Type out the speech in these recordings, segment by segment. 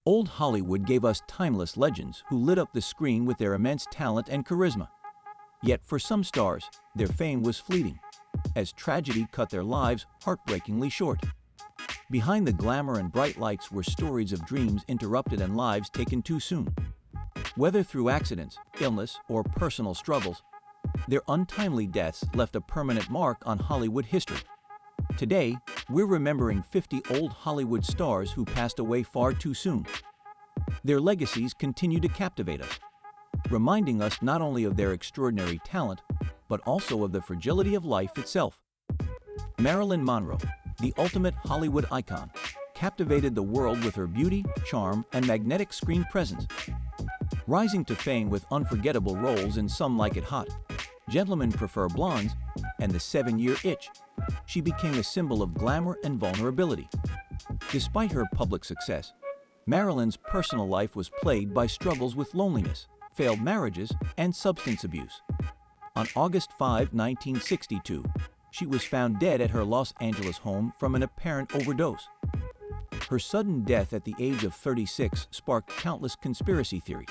Old Hollywood gave us timeless legends who lit up the screen with their immense talent and charisma. Yet for some stars, their fame was fleeting, as tragedy cut their lives heartbreakingly short. Behind the glamour and bright lights were stories of dreams interrupted and lives taken too soon. Whether through accidents, illness, or personal struggles, their untimely deaths left a permanent mark on Hollywood history. Today, we're remembering 50 old Hollywood stars who passed away far too soon. Their legacies continue to captivate us, reminding us not only of their extraordinary talent, but also of the fragility of life itself. Marilyn Monroe, the ultimate Hollywood icon, captivated the world with her beauty, charm, and magnetic screen presence. Rising to fame with unforgettable roles in Some Like It Hot, Gentlemen Prefer Blondes, and The 7-Year Itch, she became a symbol of glamour and vulnerability. Despite her public success, Marilyn's personal life was plagued by struggles with loneliness, failed marriages, and substance abuse. On August 5, 1962, she was found dead at her Los Angeles home from an apparent overdose. Her sudden death at the age of 36 sparked countless conspiracy theories,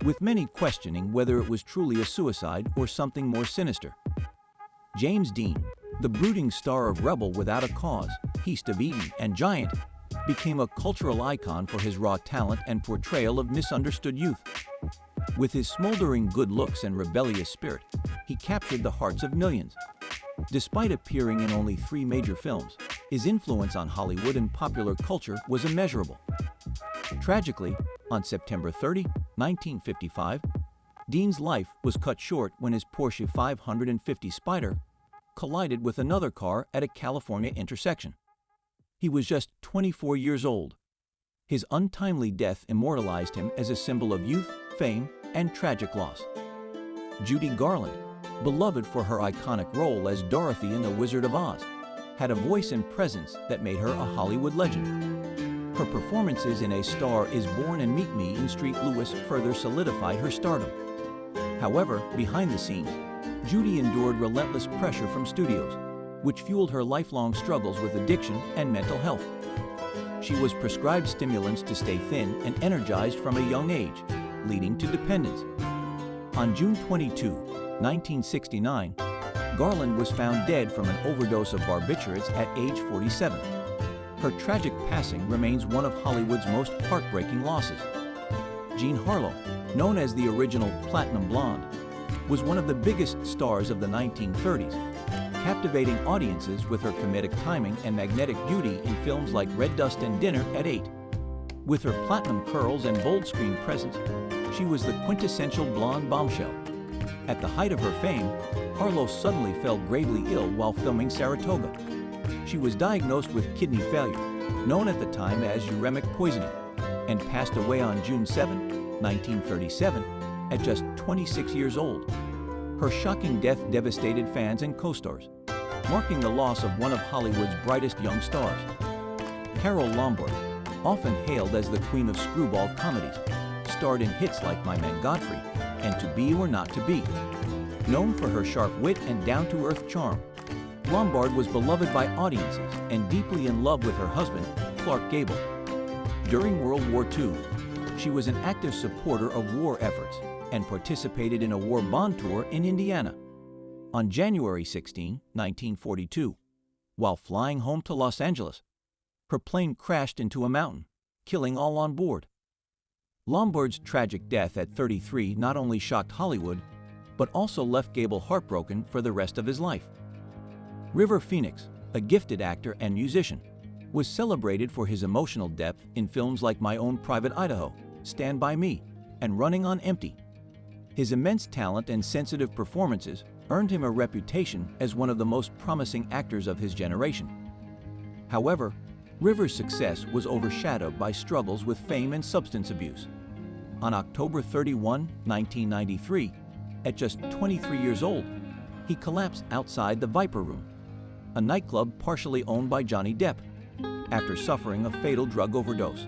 with many questioning whether it was truly a suicide or something more sinister. James Dean, the brooding star of Rebel Without a Cause, East of Eden, and Giant, became a cultural icon for his raw talent and portrayal of misunderstood youth. With his smoldering good looks and rebellious spirit, he captured the hearts of millions. Despite appearing in only 3 major films, his influence on Hollywood and popular culture was immeasurable. Tragically, on September 30, 1955, Dean's life was cut short when his Porsche 550 Spyder collided with another car at a California intersection. He was just 24 years old. His untimely death immortalized him as a symbol of youth, fame, and tragic loss. Judy Garland, beloved for her iconic role as Dorothy in The Wizard of Oz, had a voice and presence that made her a Hollywood legend. Her performances in A Star Is Born and Meet Me in St. Louis further solidified her stardom. However, behind the scenes, Judy endured relentless pressure from studios, which fueled her lifelong struggles with addiction and mental health. She was prescribed stimulants to stay thin and energized from a young age, leading to dependence. On June 22, 1969, Garland was found dead from an overdose of barbiturates at age 47. Her tragic passing remains one of Hollywood's most heartbreaking losses. Jean Harlow, known as the original Platinum Blonde, was one of the biggest stars of the 1930s, captivating audiences with her comedic timing and magnetic beauty in films like Red Dust and Dinner at 8. With her platinum curls and bold screen presence, she was the quintessential blonde bombshell. At the height of her fame, Harlow suddenly fell gravely ill while filming Saratoga. She was diagnosed with kidney failure, known at the time as uremic poisoning, and passed away on June 7, 1937, at just 26 years old. Her shocking death devastated fans and co-stars, marking the loss of one of Hollywood's brightest young stars. Carole Lombard, often hailed as the queen of screwball comedies, starred in hits like My Man Godfrey and To Be or Not to Be. Known for her sharp wit and down-to-earth charm, Lombard was beloved by audiences and deeply in love with her husband, Clark Gable. During World War II, she was an active supporter of war efforts and participated in a war bond tour in Indiana. On January 16, 1942, while flying home to Los Angeles, her plane crashed into a mountain, killing all on board. Lombard's tragic death at 33 not only shocked Hollywood, but also left Gable heartbroken for the rest of his life. River Phoenix, a gifted actor and musician, was celebrated for his emotional depth in films like My Own Private Idaho, Stand By Me, and Running on Empty. His immense talent and sensitive performances earned him a reputation as one of the most promising actors of his generation. However, River's success was overshadowed by struggles with fame and substance abuse. On October 31, 1993, at just 23 years old, he collapsed outside the Viper Room, a nightclub partially owned by Johnny Depp, after suffering a fatal drug overdose.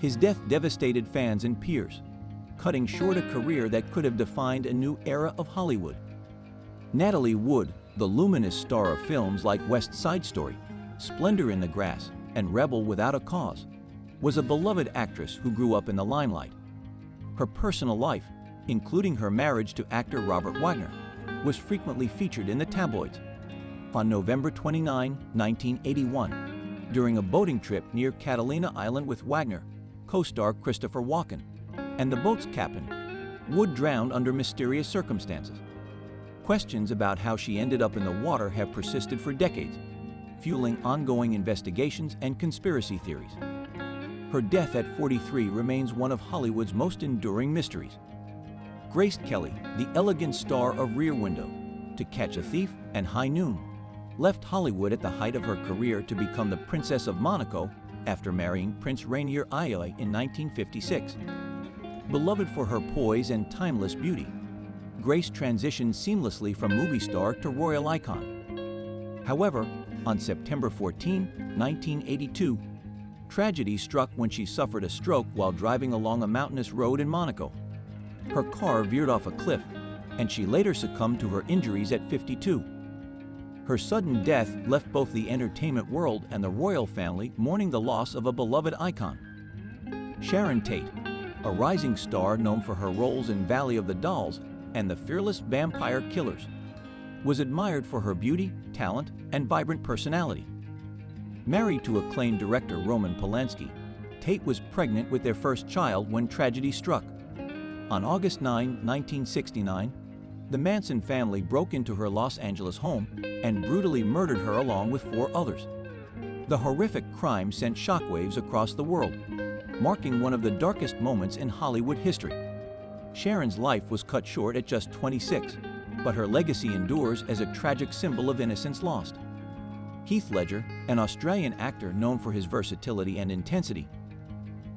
His death devastated fans and peers, cutting short a career that could have defined a new era of Hollywood. Natalie Wood, the luminous star of films like West Side Story, Splendor in the Grass, and Rebel Without a Cause, was a beloved actress who grew up in the limelight. Her personal life, including her marriage to actor Robert Wagner, was frequently featured in the tabloids. On November 29, 1981, during a boating trip near Catalina Island with Wagner, co-star Christopher Walken, and the boat's captain, Wood drowned under mysterious circumstances. Questions about how she ended up in the water have persisted for decades, fueling ongoing investigations and conspiracy theories. Her death at 43 remains one of Hollywood's most enduring mysteries. Grace Kelly, the elegant star of Rear Window, To Catch a Thief, and High Noon, left Hollywood at the height of her career to become the Princess of Monaco after marrying Prince Rainier Ayoy in 1956. Beloved for her poise and timeless beauty, Grace transitioned seamlessly from movie star to royal icon. However, on September 14, 1982, tragedy struck when she suffered a stroke while driving along a mountainous road in Monaco. Her car veered off a cliff, and she later succumbed to her injuries at 52. Her sudden death left both the entertainment world and the royal family mourning the loss of a beloved icon. Sharon Tate, a rising star known for her roles in Valley of the Dolls and The Fearless Vampire Killers, was admired for her beauty, talent, and vibrant personality. Married to acclaimed director Roman Polanski, Tate was pregnant with their first child when tragedy struck. On August 9, 1969, the Manson family broke into her Los Angeles home and brutally murdered her along with 4 others. The horrific crime sent shockwaves across the world, marking one of the darkest moments in Hollywood history. Sharon's life was cut short at just 26, but her legacy endures as a tragic symbol of innocence lost. Heath Ledger, an Australian actor known for his versatility and intensity,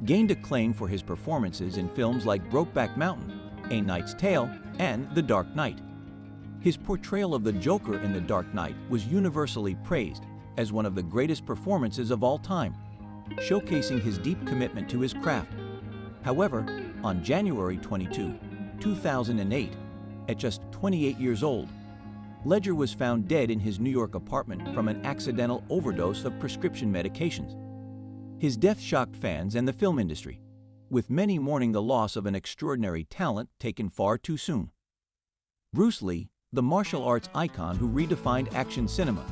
gained acclaim for his performances in films like Brokeback Mountain, A Knight's Tale, and The Dark Knight. His portrayal of the Joker in The Dark Knight was universally praised as one of the greatest performances of all time, showcasing his deep commitment to his craft. However, on January 22, 2008, at just 28 years old, Ledger was found dead in his New York apartment from an accidental overdose of prescription medications. His death shocked fans and the film industry, with many mourning the loss of an extraordinary talent taken far too soon. Bruce Lee, the martial arts icon who redefined action cinema,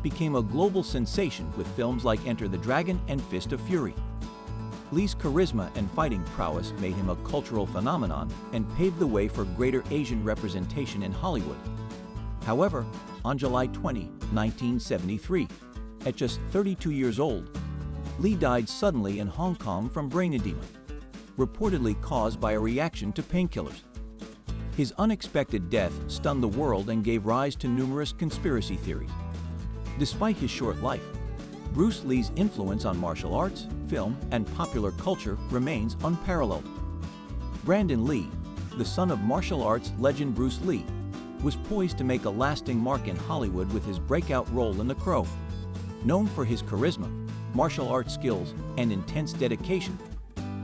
became a global sensation with films like Enter the Dragon and Fist of Fury. Lee's charisma and fighting prowess made him a cultural phenomenon and paved the way for greater Asian representation in Hollywood. However, on July 20, 1973, at just 32 years old, Lee died suddenly in Hong Kong from brain edema, reportedly caused by a reaction to painkillers. His unexpected death stunned the world and gave rise to numerous conspiracy theories. Despite his short life, Bruce Lee's influence on martial arts, film, and popular culture remains unparalleled. Brandon Lee, the son of martial arts legend Bruce Lee, was poised to make a lasting mark in Hollywood with his breakout role in The Crow. Known for his charisma, martial arts skills, and intense dedication,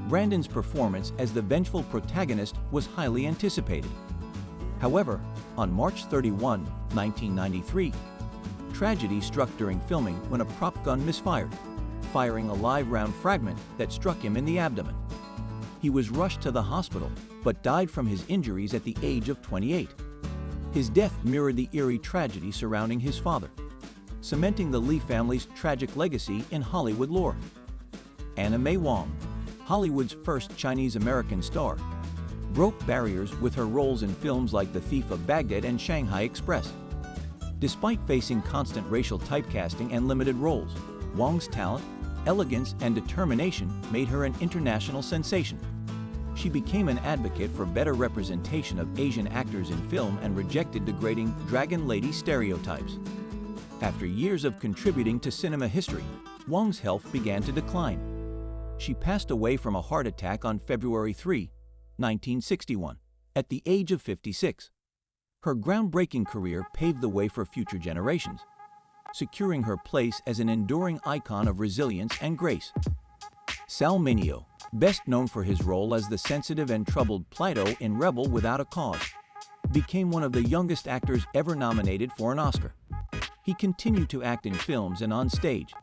Brandon's performance as the vengeful protagonist was highly anticipated. However, on March 31, 1993, tragedy struck during filming when a prop gun misfired, firing a live round fragment that struck him in the abdomen. He was rushed to the hospital, but died from his injuries at the age of 28. His death mirrored the eerie tragedy surrounding his father, cementing the Lee family's tragic legacy in Hollywood lore. Anna May Wong, Hollywood's first Chinese-American star, broke barriers with her roles in films like The Thief of Baghdad and Shanghai Express. Despite facing constant racial typecasting and limited roles, Wong's talent, elegance, and determination made her an international sensation. She became an advocate for better representation of Asian actors in film and rejected degrading Dragon Lady stereotypes. After years of contributing to cinema history, Wong's health began to decline. She passed away from a heart attack on February 3, 1961, at the age of 56. Her groundbreaking career paved the way for future generations, securing her place as an enduring icon of resilience and grace. Sal Mineo, best known for his role as the sensitive and troubled Plato in Rebel Without a Cause, became one of the youngest actors ever nominated for an Oscar. He continued to act in films and on stage,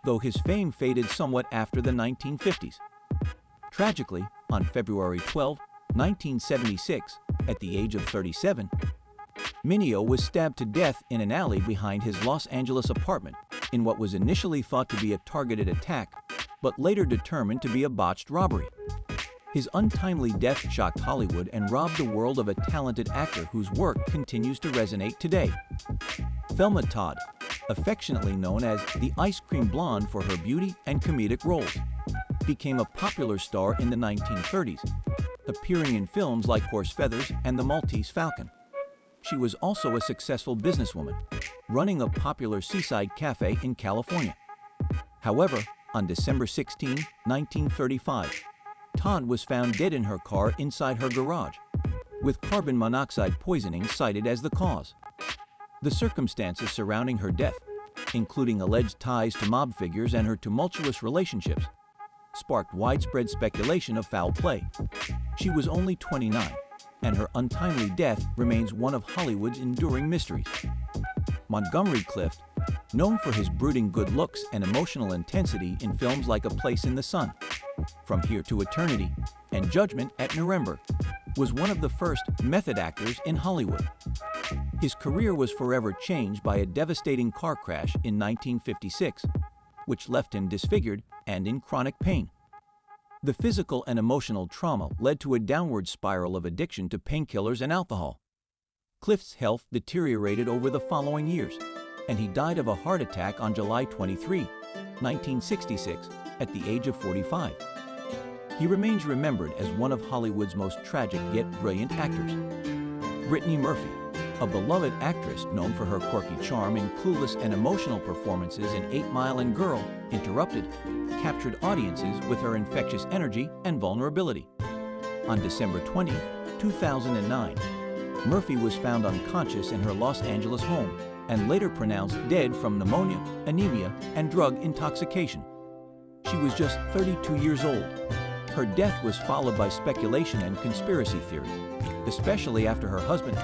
though his fame faded somewhat after the 1950s. Tragically, on February 12, 1976, at the age of 37, Mineo was stabbed to death in an alley behind his Los Angeles apartment in what was initially thought to be a targeted attack, but later determined to be a botched robbery. His untimely death shocked Hollywood and robbed the world of a talented actor whose work continues to resonate today. Thelma Todd, affectionately known as the Ice Cream Blonde for her beauty and comedic roles, became a popular star in the 1930s, appearing in films like Horse Feathers and The Maltese Falcon. She was also a successful businesswoman, running a popular seaside cafe in California. However, on December 16, 1935, Todd was found dead in her car inside her garage, with carbon monoxide poisoning cited as the cause. The circumstances surrounding her death, including alleged ties to mob figures and her tumultuous relationships, sparked widespread speculation of foul play. She was only 29, and her untimely death remains one of Hollywood's enduring mysteries. Montgomery Clift, known for his brooding good looks and emotional intensity in films like A Place in the Sun, From Here to Eternity, and Judgment at Nuremberg, was one of the first method actors in Hollywood. His career was forever changed by a devastating car crash in 1956, which left him disfigured and in chronic pain. The physical and emotional trauma led to a downward spiral of addiction to painkillers and alcohol. Clift's health deteriorated over the following years, and he died of a heart attack on July 23, 1966, at the age of 45. He remains remembered as one of Hollywood's most tragic yet brilliant actors. Brittany Murphy, a beloved actress known for her quirky charm and clueless and emotional performances in 8 Mile and Girl, Interrupted, captured audiences with her infectious energy and vulnerability. On December 20, 2009, Murphy was found unconscious in her Los Angeles home and later pronounced dead from pneumonia, anemia, and drug intoxication. She was just 32 years old. Her death was followed by speculation and conspiracy theories, especially after her husband,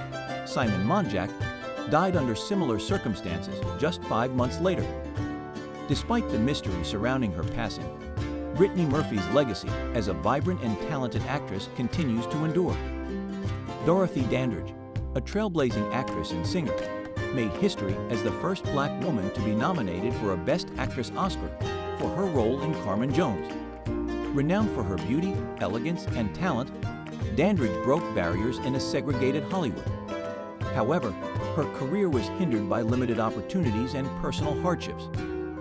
Simon Monjack, died under similar circumstances just 5 months later. Despite the mystery surrounding her passing, Brittany Murphy's legacy as a vibrant and talented actress continues to endure. Dorothy Dandridge, a trailblazing actress and singer, made history as the first Black woman to be nominated for a Best Actress Oscar for her role in Carmen Jones. Renowned for her beauty, elegance, and talent, Dandridge broke barriers in a segregated Hollywood. However, her career was hindered by limited opportunities and personal hardships,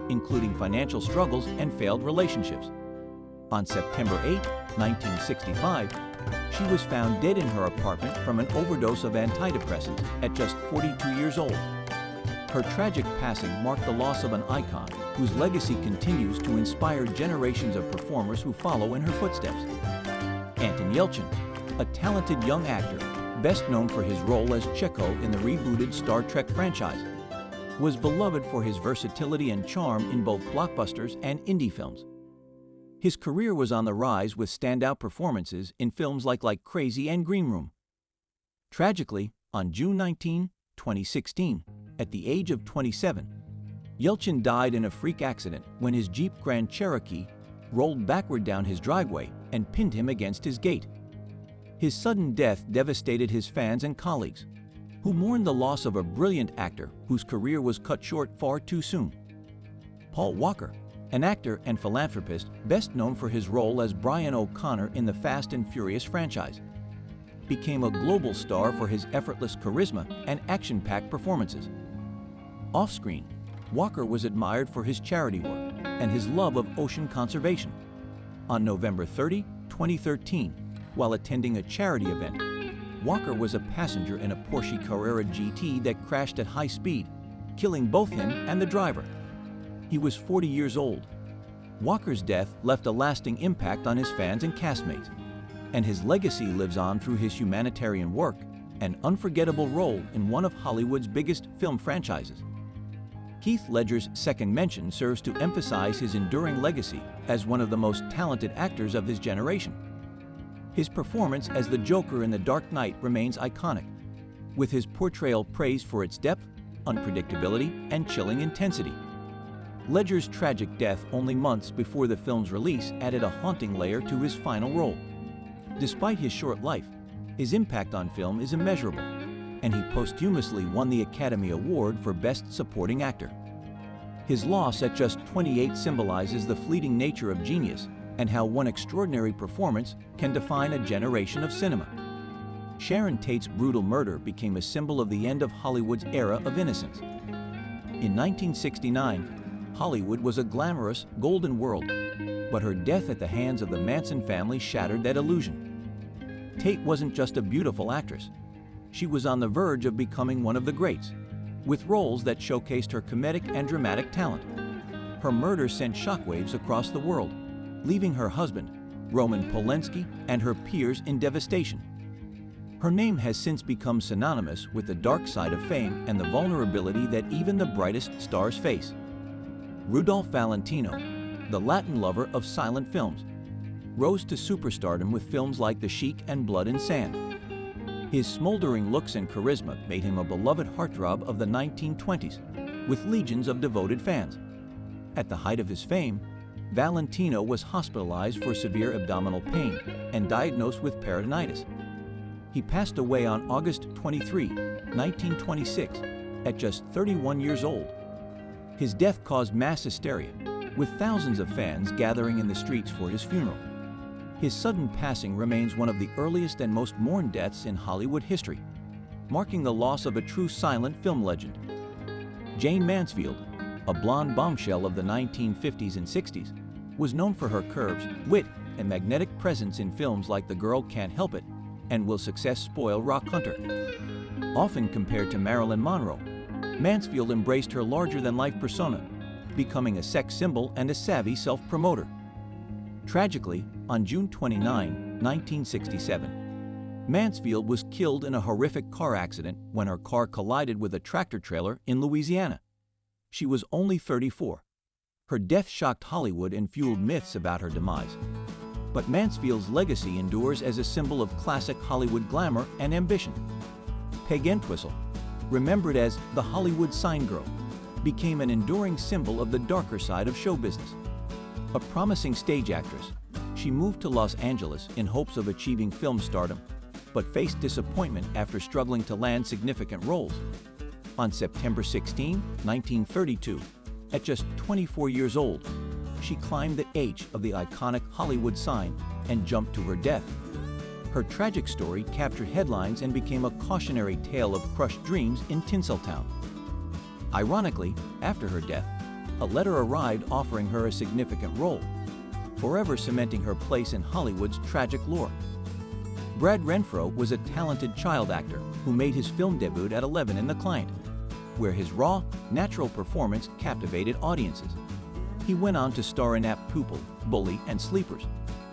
including financial struggles and failed relationships. On September 8, 1965, she was found dead in her apartment from an overdose of antidepressants at just 42 years old. Her tragic passing marked the loss of an icon whose legacy continues to inspire generations of performers who follow in her footsteps. Anton Yelchin, a talented young actor, best known for his role as Chekhov in the rebooted Star Trek franchise, was beloved for his versatility and charm in both blockbusters and indie films. His career was on the rise with standout performances in films like Crazy and Green Room. Tragically, on June 19, 2016, at the age of 27, Yelchin died in a freak accident when his Jeep Grand Cherokee rolled backward down his driveway and pinned him against his gate. His sudden death devastated his fans and colleagues, who mourned the loss of a brilliant actor whose career was cut short far too soon. Paul Walker, an actor and philanthropist best known for his role as Brian O'Connor in the Fast and Furious franchise, became a global star for his effortless charisma and action-packed performances. Off-screen, Walker was admired for his charity work and his love of ocean conservation. On November 30, 2013, while attending a charity event, Walker was a passenger in a Porsche Carrera GT that crashed at high speed, killing both him and the driver. He was 40 years old. Walker's death left a lasting impact on his fans and castmates, and his legacy lives on through his humanitarian work and unforgettable role in one of Hollywood's biggest film franchises. Heath Ledger's second mention serves to emphasize his enduring legacy as one of the most talented actors of his generation. His performance as the Joker in The Dark Knight remains iconic, with his portrayal praised for its depth, unpredictability, and chilling intensity. Ledger's tragic death only months before the film's release added a haunting layer to his final role. Despite his short life, his impact on film is immeasurable, and he posthumously won the Academy Award for Best Supporting Actor. His loss at just 28 symbolizes the fleeting nature of genius and how one extraordinary performance can define a generation of cinema. Sharon Tate's brutal murder became a symbol of the end of Hollywood's era of innocence. In 1969, Hollywood was a glamorous, golden world, but her death at the hands of the Manson family shattered that illusion. Tate wasn't just a beautiful actress. She was on the verge of becoming one of the greats, with roles that showcased her comedic and dramatic talent. Her murder sent shockwaves across the world, leaving her husband, Roman Polanski, and her peers in devastation. Her name has since become synonymous with the dark side of fame and the vulnerability that even the brightest stars face. Rudolph Valentino, the Latin lover of silent films, rose to superstardom with films like The Sheik and Blood and Sand. His smoldering looks and charisma made him a beloved heartthrob of the 1920s, with legions of devoted fans. At the height of his fame, Valentino was hospitalized for severe abdominal pain and diagnosed with peritonitis. He passed away on August 23, 1926, at just 31 years old. His death caused mass hysteria, with thousands of fans gathering in the streets for his funeral. His sudden passing remains one of the earliest and most mourned deaths in Hollywood history, marking the loss of a true silent film legend. Jane Mansfield, a blonde bombshell of the 1950s and 60s, was known for her curves, wit, and magnetic presence in films like The Girl Can't Help It and Will Success Spoil Rock Hunter. Often compared to Marilyn Monroe, Mansfield embraced her larger-than-life persona, becoming a sex symbol and a savvy self-promoter. Tragically, on June 29, 1967, Mansfield was killed in a horrific car accident when her car collided with a tractor trailer in Louisiana. She was only 34. Her death shocked Hollywood and fueled myths about her demise. But Mansfield's legacy endures as a symbol of classic Hollywood glamour and ambition. Peg Entwistle, remembered as the Hollywood sign girl, became an enduring symbol of the darker side of show business. A promising stage actress, she moved to Los Angeles in hopes of achieving film stardom, but faced disappointment after struggling to land significant roles. On September 16, 1932, at just 24 years old, she climbed the H of the iconic Hollywood sign and jumped to her death. Her tragic story captured headlines and became a cautionary tale of crushed dreams in Tinseltown. Ironically, after her death, a letter arrived offering her a significant role, forever cementing her place in Hollywood's tragic lore. Brad Renfro was a talented child actor who made his film debut at 11 in The Client, where his raw, natural performance captivated audiences. He went on to star in Apt Pupil, Bully, and Sleepers,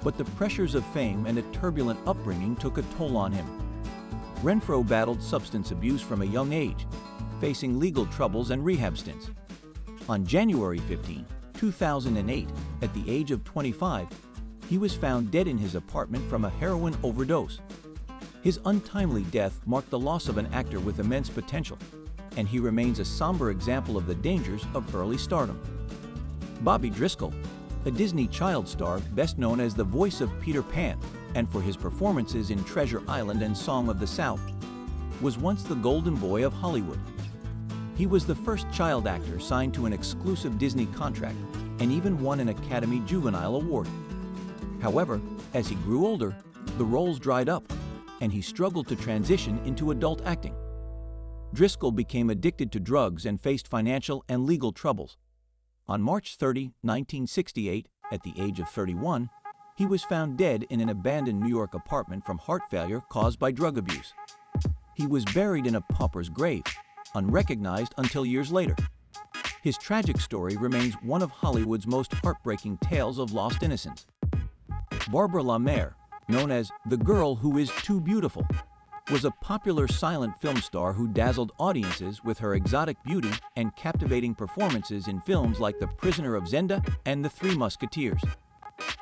but the pressures of fame and a turbulent upbringing took a toll on him. Renfro battled substance abuse from a young age, facing legal troubles and rehab stints. On January 15, 2008, at the age of 25, he was found dead in his apartment from a heroin overdose. His untimely death marked the loss of an actor with immense potential, and he remains a somber example of the dangers of early stardom. Bobby Driscoll, a Disney child star best known as the voice of Peter Pan and for his performances in Treasure Island and Song of the South, was once the golden boy of Hollywood. He was the first child actor signed to an exclusive Disney contract and even won an Academy Juvenile Award. However, as he grew older, the roles dried up, and he struggled to transition into adult acting. Driscoll became addicted to drugs and faced financial and legal troubles. On March 30, 1968, at the age of 31, he was found dead in an abandoned New York apartment from heart failure caused by drug abuse. He was buried in a pauper's grave, unrecognized until years later. His tragic story remains one of Hollywood's most heartbreaking tales of lost innocence. Barbara LaMare, known as the girl who is too beautiful, was a popular silent film star who dazzled audiences with her exotic beauty and captivating performances in films like The Prisoner of Zenda and The Three Musketeers.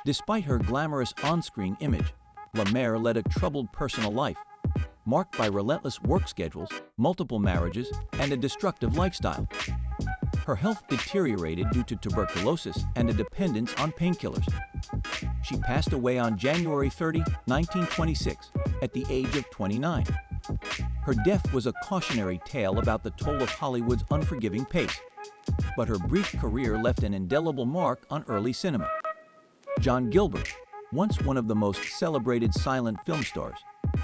Despite her glamorous on-screen image, LaMare led a troubled personal life, marked by relentless work schedules, multiple marriages, and a destructive lifestyle. Her health deteriorated due to tuberculosis and a dependence on painkillers. She passed away on January 30, 1926, at the age of 29. Her death was a cautionary tale about the toll of Hollywood's unforgiving pace, but her brief career left an indelible mark on early cinema. John Gilbert, once one of the most celebrated silent film stars,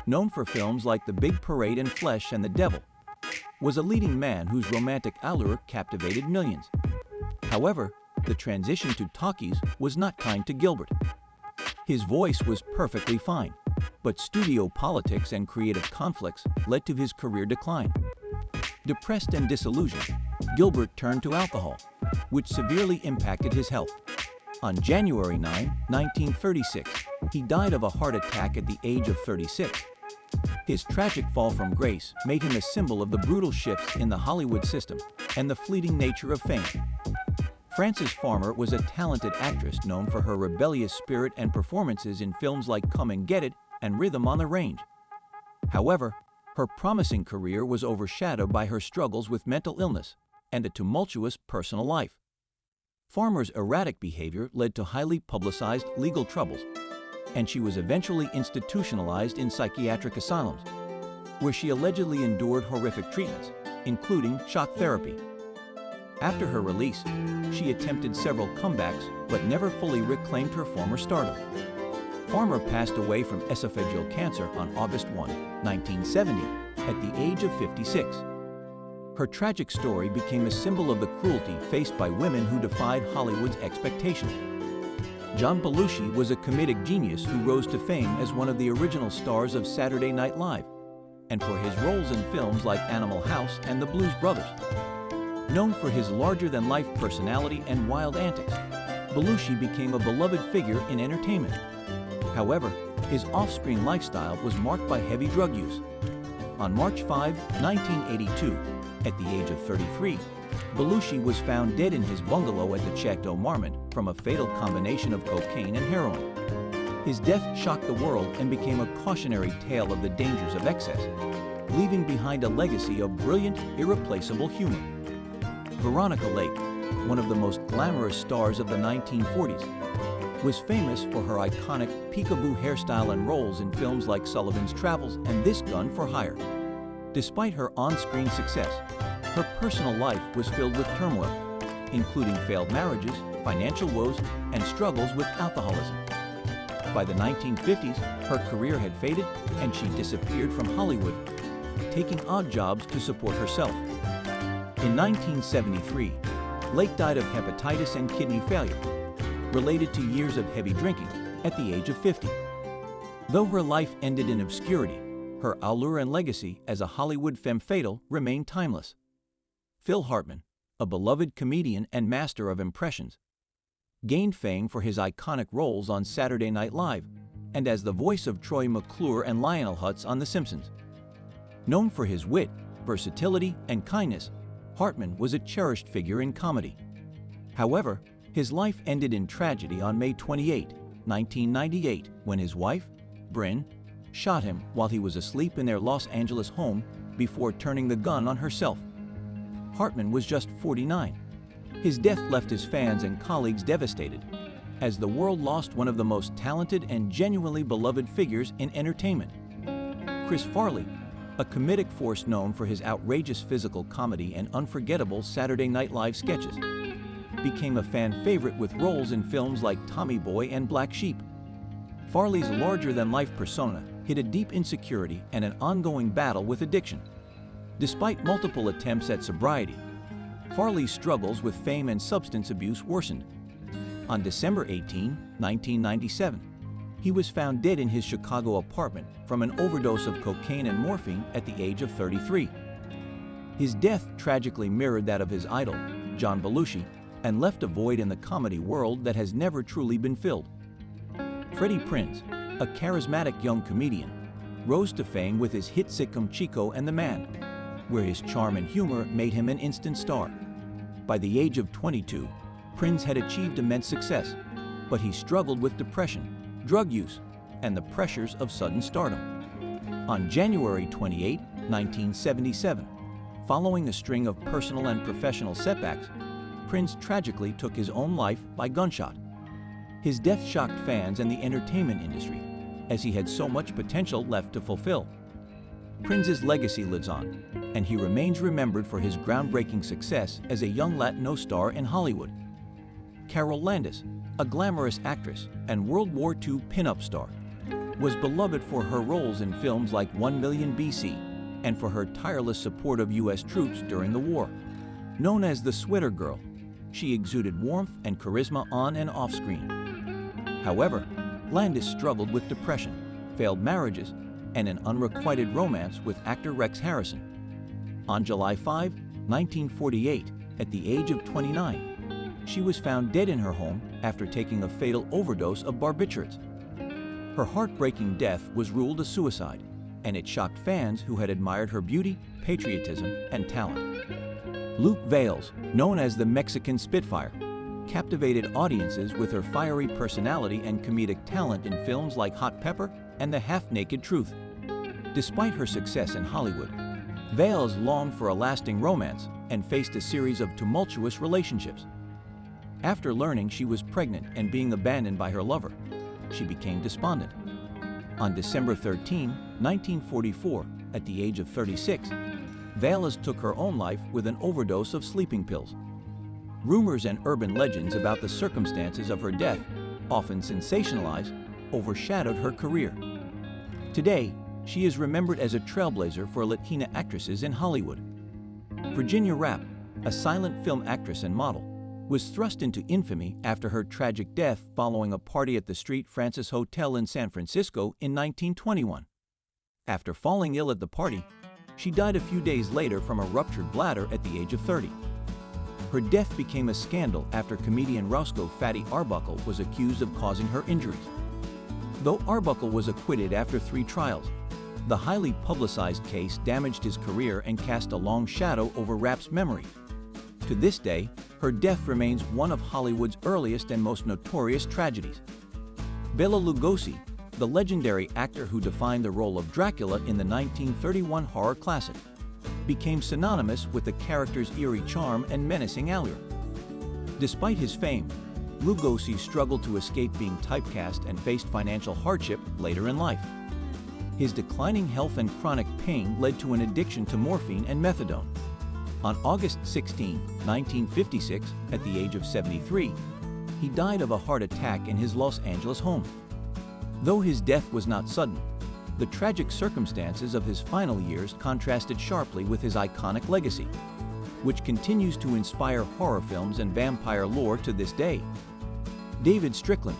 known for films like The Big Parade and Flesh and the Devil, was a leading man whose romantic allure captivated millions. However, the transition to talkies was not kind to Gilbert. His voice was perfectly fine, but studio politics and creative conflicts led to his career decline. Depressed and disillusioned, Gilbert turned to alcohol, which severely impacted his health. On January 9, 1936, he died of a heart attack at the age of 36. His tragic fall from grace made him a symbol of the brutal shifts in the Hollywood system and the fleeting nature of fame. Frances Farmer was a talented actress known for her rebellious spirit and performances in films like Come and Get It and Rhythm on the Range. However, her promising career was overshadowed by her struggles with mental illness and a tumultuous personal life. Farmer's erratic behavior led to highly publicized legal troubles, and she was eventually institutionalized in psychiatric asylums, where she allegedly endured horrific treatments, including shock therapy. After her release, she attempted several comebacks but never fully reclaimed her former stardom. Farmer passed away from esophageal cancer on August 1, 1970, at the age of 56. Her tragic story became a symbol of the cruelty faced by women who defied Hollywood's expectations. John Belushi was a comedic genius who rose to fame as one of the original stars of Saturday Night Live, and for his roles in films like Animal House and The Blues Brothers. Known for his larger-than-life personality and wild antics, Belushi became a beloved figure in entertainment. However, his off-screen lifestyle was marked by heavy drug use. On March 5, 1982, at the age of 33, Belushi was found dead in his bungalow at the Chateau Marmont from a fatal combination of cocaine and heroin. His death shocked the world and became a cautionary tale of the dangers of excess, leaving behind a legacy of brilliant, irreplaceable humor. Veronica Lake, one of the most glamorous stars of the 1940s, was famous for her iconic peekaboo hairstyle and roles in films like Sullivan's Travels and This Gun for Hire. Despite her on-screen success, her personal life was filled with turmoil, including failed marriages, financial woes, and struggles with alcoholism. By the 1950s, her career had faded and she disappeared from Hollywood, taking odd jobs to support herself. In 1973, Lake died of hepatitis and kidney failure, related to years of heavy drinking, at the age of 50. Though her life ended in obscurity, her allure and legacy as a Hollywood femme fatale remained timeless. Phil Hartman, a beloved comedian and master of impressions, gained fame for his iconic roles on Saturday Night Live and as the voice of Troy McClure and Lionel Hutz on The Simpsons. Known for his wit, versatility, and kindness, Hartman was a cherished figure in comedy. However, his life ended in tragedy on May 28, 1998, when his wife, Bryn, shot him while he was asleep in their Los Angeles home before turning the gun on herself. Hartman was just 49. His death left his fans and colleagues devastated, as the world lost one of the most talented and genuinely beloved figures in entertainment. Chris Farley, a comedic force known for his outrageous physical comedy and unforgettable Saturday Night Live sketches, became a fan favorite with roles in films like Tommy Boy and Black Sheep. Farley's larger-than-life persona hid a deep insecurity and an ongoing battle with addiction. Despite multiple attempts at sobriety, Farley's struggles with fame and substance abuse worsened. On December 18, 1997, he was found dead in his Chicago apartment from an overdose of cocaine and morphine at the age of 33. His death tragically mirrored that of his idol, John Belushi, and left a void in the comedy world that has never truly been filled. Freddie Prinze, a charismatic young comedian, rose to fame with his hit sitcom Chico and the Man, where his charm and humor made him an instant star. By the age of 22, Prinze had achieved immense success, but he struggled with depression, drug use, and the pressures of sudden stardom. On January 28, 1977, following a string of personal and professional setbacks, Prince tragically took his own life by gunshot. His death shocked fans and the entertainment industry, as he had so much potential left to fulfill. Prince's legacy lives on, and he remains remembered for his groundbreaking success as a young Latino star in Hollywood. Carol Landis, a glamorous actress and World War II pin-up star, was beloved for her roles in films like 1 Million BC and for her tireless support of U.S. troops during the war. Known as the Sweater Girl, she exuded warmth and charisma on and off screen. However, Landis struggled with depression, failed marriages, and an unrequited romance with actor Rex Harrison. On July 5, 1948, at the age of 29, she was found dead in her home after taking a fatal overdose of barbiturates. Her heartbreaking death was ruled a suicide, and it shocked fans who had admired her beauty, patriotism, and talent. Luke Vales, known as the Mexican Spitfire, captivated audiences with her fiery personality and comedic talent in films like Hot Pepper and The Half-Naked Truth. Despite her success in Hollywood, Vales longed for a lasting romance and faced a series of tumultuous relationships. After learning she was pregnant and being abandoned by her lover, she became despondent. On December 13, 1944, at the age of 36, Vales took her own life with an overdose of sleeping pills. Rumors and urban legends about the circumstances of her death, often sensationalized, overshadowed her career. Today, she is remembered as a trailblazer for Latina actresses in Hollywood. Virginia Rapp, a silent film actress and model, was thrust into infamy after her tragic death following a party at the Street Francis Hotel in San Francisco in 1921. After falling ill at the party, she died a few days later from a ruptured bladder at the age of 30. Her death became a scandal after comedian Roscoe "Fatty" Arbuckle was accused of causing her injuries. Though Arbuckle was acquitted after 3 trials, the highly publicized case damaged his career and cast a long shadow over Rapp's memory. To this day, her death remains one of Hollywood's earliest and most notorious tragedies. Bela Lugosi, the legendary actor who defined the role of Dracula in the 1931 horror classic, became synonymous with the character's eerie charm and menacing allure. Despite his fame, Lugosi struggled to escape being typecast and faced financial hardship later in life. His declining health and chronic pain led to an addiction to morphine and methadone. On August 16, 1956, at the age of 73, he died of a heart attack in his Los Angeles home. Though his death was not sudden, the tragic circumstances of his final years contrasted sharply with his iconic legacy, which continues to inspire horror films and vampire lore to this day. David Strickland,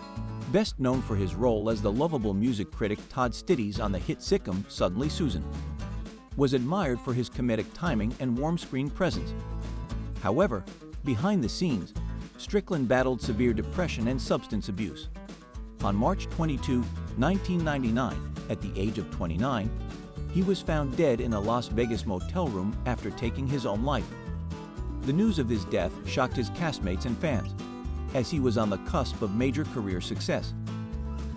best known for his role as the lovable music critic Todd Stiddy's on the hit sitcom Suddenly Susan, was admired for his comedic timing and warm screen presence. However, behind the scenes, Strickland battled severe depression and substance abuse. On March 22, 1999, at the age of 29, he was found dead in a Las Vegas motel room after taking his own life. The news of his death shocked his castmates and fans, as he was on the cusp of major career success.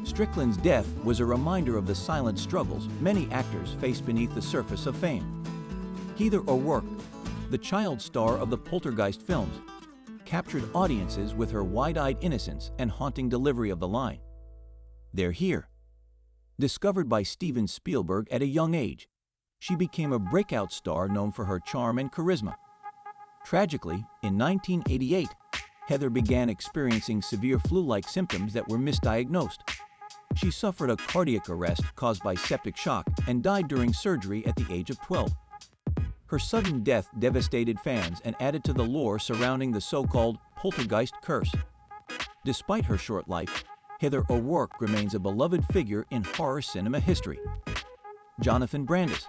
Strickland's death was a reminder of the silent struggles many actors face beneath the surface of fame. Heather O'Rourke, the child star of the Poltergeist films, captured audiences with her wide-eyed innocence and haunting delivery of the line, "They're here." Discovered by Steven Spielberg at a young age, she became a breakout star known for her charm and charisma. Tragically, in 1988, Heather began experiencing severe flu-like symptoms that were misdiagnosed. She suffered a cardiac arrest caused by septic shock and died during surgery at the age of 12. Her sudden death devastated fans and added to the lore surrounding the so-called poltergeist curse. Despite her short life, Heather O'Rourke remains a beloved figure in horror cinema history. Jonathan Brandis,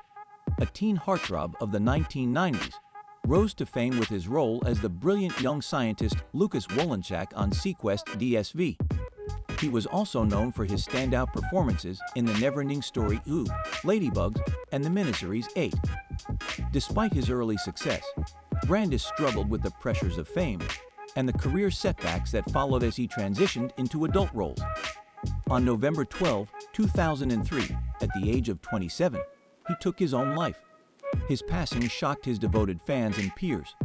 a teen heartthrob of the 1990s, rose to fame with his role as the brilliant young scientist Lucas Wolinchak on Sequest DSV. He was also known for his standout performances in the never-ending story Ooh, Ladybugs, and the miniseries 8. Despite his early success, Brandis struggled with the pressures of fame and the career setbacks that followed as he transitioned into adult roles. On November 12, 2003, at the age of 27, he took his own life. His passing shocked his devoted fans and peers.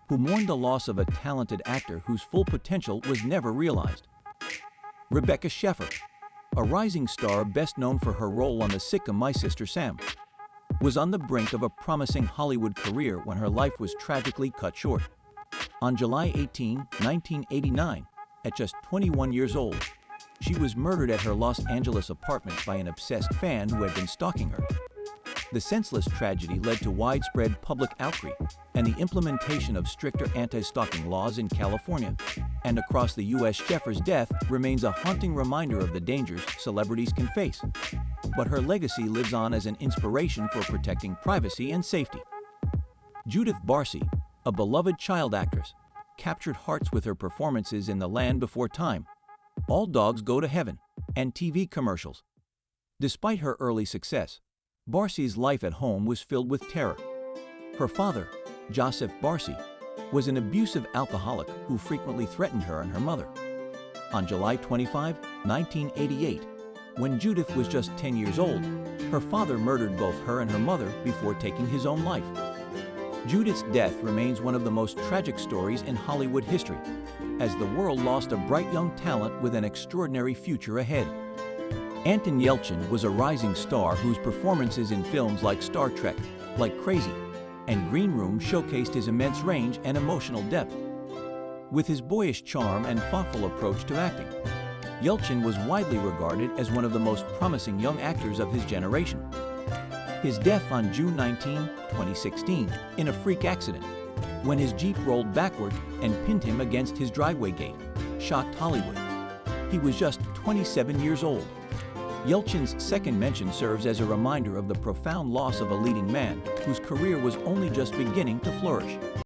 who mourned the loss of a talented actor whose full potential was never realized. Rebecca Sheffer, a rising star best known for her role on the sitcom My Sister Sam, was on the brink of a promising Hollywood career when her life was tragically cut short. On July 18, 1989, at just 21 years old, she was murdered at her Los Angeles apartment by an obsessed fan who had been stalking her. The senseless tragedy led to widespread public outcry and the implementation of stricter anti-stalking laws in California and across the U.S. Sheffer's death remains a haunting reminder of the dangers celebrities can face. But her legacy lives on as an inspiration for protecting privacy and safety. Judith Barcy, a beloved child actress, captured hearts with her performances in The Land Before Time, All Dogs Go to Heaven, and TV commercials. Despite her early success, Barcy's life at home was filled with terror. Her father, Joseph Barcy, was an abusive alcoholic who frequently threatened her and her mother. On July 25, 1988, when Judith was just 10 years old, her father murdered both her and her mother before taking his own life. Judith's death remains one of the most tragic stories in Hollywood history, as the world lost a bright young talent with an extraordinary future ahead. Anton Yelchin was a rising star whose performances in films like Star Trek, Like Crazy, and Green Room showcased his immense range and emotional depth. With his boyish charm and thoughtful approach to acting, Yelchin was widely regarded as one of the most promising young actors of his generation. His death on June 19, 2016, in a freak accident, when his Jeep rolled backward and pinned him against his driveway gate, shocked Hollywood. He was just 27 years old. Yelchin's second mention serves as a reminder of the profound loss of a leading man whose career was only just beginning to flourish.